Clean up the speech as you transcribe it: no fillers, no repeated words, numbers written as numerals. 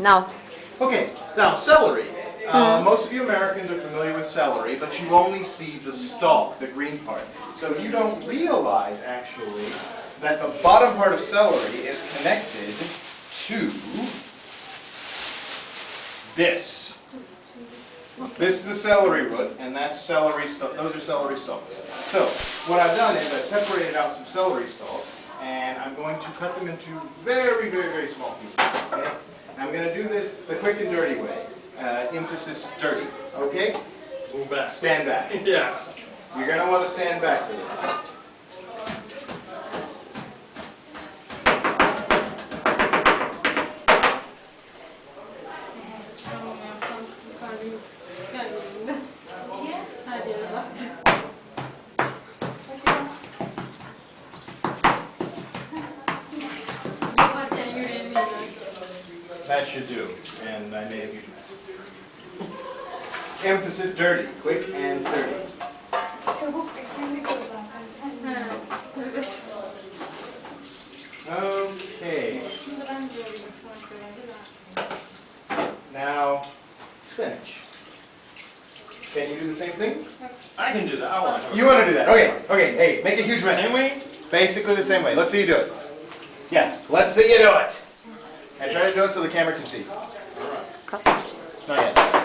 No. Okay, now celery. Most of you Americans are familiar with celery, but you only see the stalk, the green part. So you don't realize, actually, that the bottom part of celery is connected to this. This is the celery root, and that's celery stalk. Those are celery stalks. So what I've done is I've separated out some celery stalks, and I'm going to cut them into very, very, very small pieces. Okay? I'm going to do this the quick and dirty way. Emphasis dirty. Okay? Move back. Stand back. Yeah. You're going to want to stand back for this. That should do, and I made a huge mess. Emphasis dirty, quick and dirty. Okay. Now, spinach. Can you do the same thing? I can do that. I want to. You want to do that? Okay, okay, hey, make a huge mess. Same way? Basically the same way. Let's see you do it. Yeah, let's see you do it. And try to do it so the camera can see. All right. Cut. Not yet.